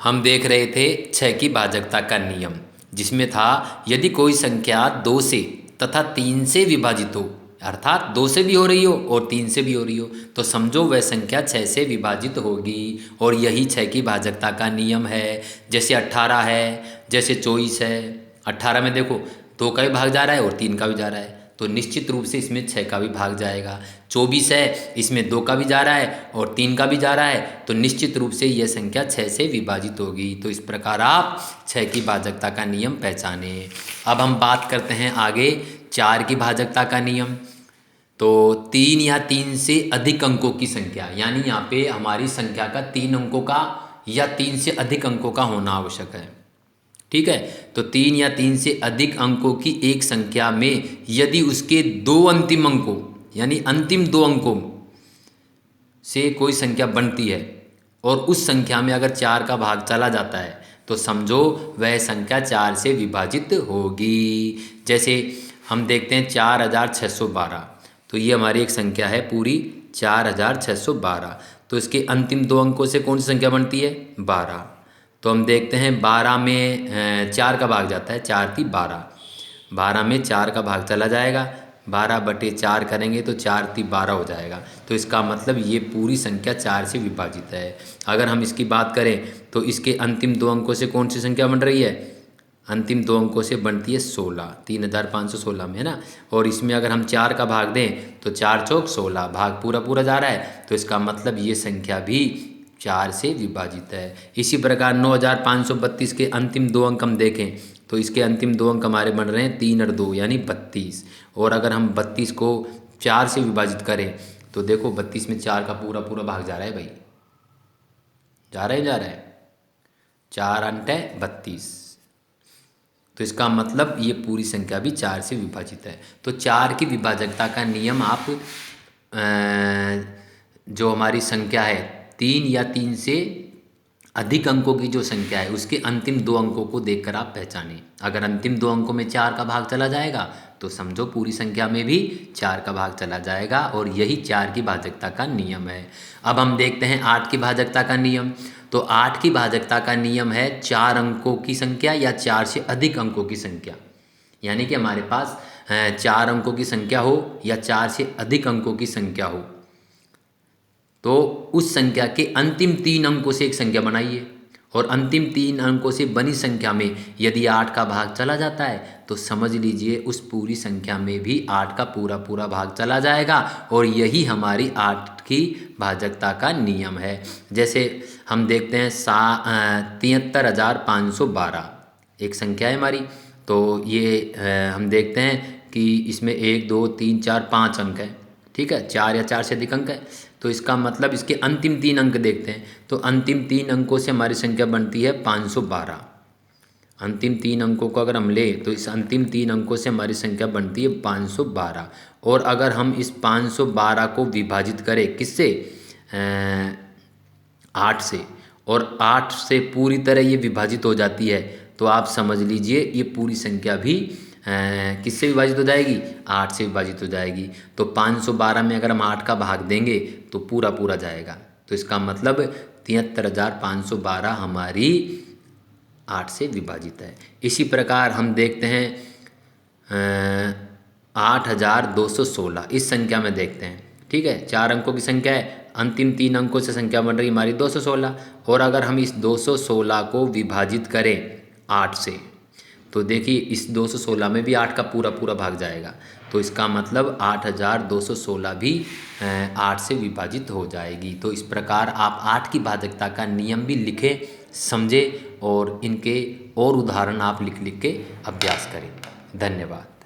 हम देख रहे थे 6 की भाजकता का नियम, जिसमें था यदि कोई संख्या 2 से तथा 3 से विभाजित हो, अर्थात 2 से भी हो रही हो और 3 से भी हो रही हो, तो समझो वह संख्या 6 से विभाजित होगी। और यही 6 की भाजकता का नियम है। जैसे 18 है, जैसे 24 है। 18 में देखो 2 का भी भाग जा रहा है और 3 का भी जा रहा है, तो निश्चित रूप से इसमें 6 का भी भाग जाएगा। 24 है, इसमें 2 का भी जा रहा है और 3 का भी जा रहा है, तो निश्चित रूप से यह संख्या 6 से विभाजित होगी। तो इस प्रकार आप 6 की भाजकता का नियम पहचाने। अब हम बात करते हैं आगे 4 की भाजकता का नियम। तो 3 या 3 से अधिक अंकों की संख्या, यानी यहाँ पे हमारी संख्या का 3 अंकों का या 3 से अधिक अंकों का होना आवश्यक है। ठीक है, तो 3 या 3 से अधिक अंकों की एक संख्या में यदि उसके 2 अंतिम अंकों, यानी अंतिम 2 अंकों से कोई संख्या बनती है और उस संख्या में अगर 4 का भाग चला जाता है, तो समझो वह संख्या 4 से विभाजित होगी। जैसे हम देखते हैं 4612, तो ये हमारी एक संख्या है पूरी 4612। तो इसके अंतिम 2 अंकों से कौन सी संख्या बनती है? 12। तो हम देखते हैं 12 में 4 का भाग जाता है, 4 थी 12, 12 में 4 का भाग चला जाएगा, 12/4 करेंगे तो 4 थी 12 हो जाएगा। तो इसका मतलब ये पूरी संख्या 4 से विभाजित है। अगर हम इसकी बात करें तो इसके अंतिम 2 अंकों से कौन सी संख्या बन रही है? अंतिम 2 अंकों से बनती है 16, 3516 में, है ना। और इसमें अगर हम 4 का भाग दें तो 4 चौक 16, भाग पूरा पूरा जा रहा है, तो इसका मतलब ये संख्या भी 4 से विभाजित है। इसी प्रकार 9532 के अंतिम 2 अंक हम देखें तो इसके अंतिम 2 अंक हमारे बन रहे हैं 3 और 2 यानी 32। और अगर हम 32 को 4 से विभाजित करें तो देखो 32 में 4 का पूरा पूरा भाग जा रहा है भाई, जा रहा है 4 अंट है 32। तो इसका मतलब ये पूरी संख्या भी 4 से विभाजित है। तो 4 की विभाजकता का नियम आप जो हमारी संख्या है 3 या 3 से अधिक अंकों की जो संख्या है उसके अंतिम 2 अंकों को देखकर आप पहचानें। अगर अंतिम 2 अंकों में 4 का भाग चला जाएगा तो समझो पूरी संख्या में भी 4 का भाग चला जाएगा, और यही 4 की भाजकता का नियम है। अब हम देखते हैं 8 की भाजकता का नियम। तो 8 की भाजकता का नियम है 4 अंकों की संख्या या 4 से अधिक अंकों की संख्या, यानी कि हमारे पास 4 अंकों की संख्या हो या 4 से अधिक अंकों की संख्या हो, तो उस संख्या के अंतिम 3 अंकों से एक संख्या बनाइए, और अंतिम 3 अंकों से बनी संख्या में यदि 8 का भाग चला जाता है तो समझ लीजिए उस पूरी संख्या में भी 8 का पूरा पूरा भाग चला जाएगा, और यही हमारी 8 की भाजकता का नियम है। जैसे हम देखते हैं 73,512 एक संख्या है हमारी। तो ये हम देखते हैं कि इसमें 1 2 3 4 5 अंक है, ठीक है, 4 या 4 से अधिक अंक है। तो इसका मतलब इसके अंतिम 3 अंक देखते हैं, तो अंतिम 3 अंकों से हमारी संख्या बनती है 512। अंतिम 3 अंकों को अगर हम लें तो इस अंतिम 3 अंकों से हमारी संख्या बनती है 512। और अगर हम इस 512 को विभाजित करें किससे? 8 से, और 8 से पूरी तरह ये विभाजित हो जाती है, तो आप समझ लीजिए ये पूरी संख्या भी किससे विभाजित हो जाएगी? 8 से विभाजित हो जाएगी। तो 512 में अगर हम 8 का भाग देंगे तो पूरा पूरा जाएगा, तो इसका मतलब 73,512 हमारी 8 से विभाजित है। इसी प्रकार हम देखते हैं 8,216 इस संख्या में देखते हैं, ठीक है, 4 अंकों की संख्या है, अंतिम 3 अंकों से संख्या बन रही हमारी 216। और अगर हम इस 216 को विभाजित करें 8 से, तो देखिए इस 216 में भी 8 का पूरा पूरा भाग जाएगा, तो इसका मतलब 8,216 भी 8 से विभाजित हो जाएगी। तो इस प्रकार आप 8 की भाजकता का नियम भी लिखें, समझें, और इनके और उदाहरण आप लिख लिख के अभ्यास करें। धन्यवाद।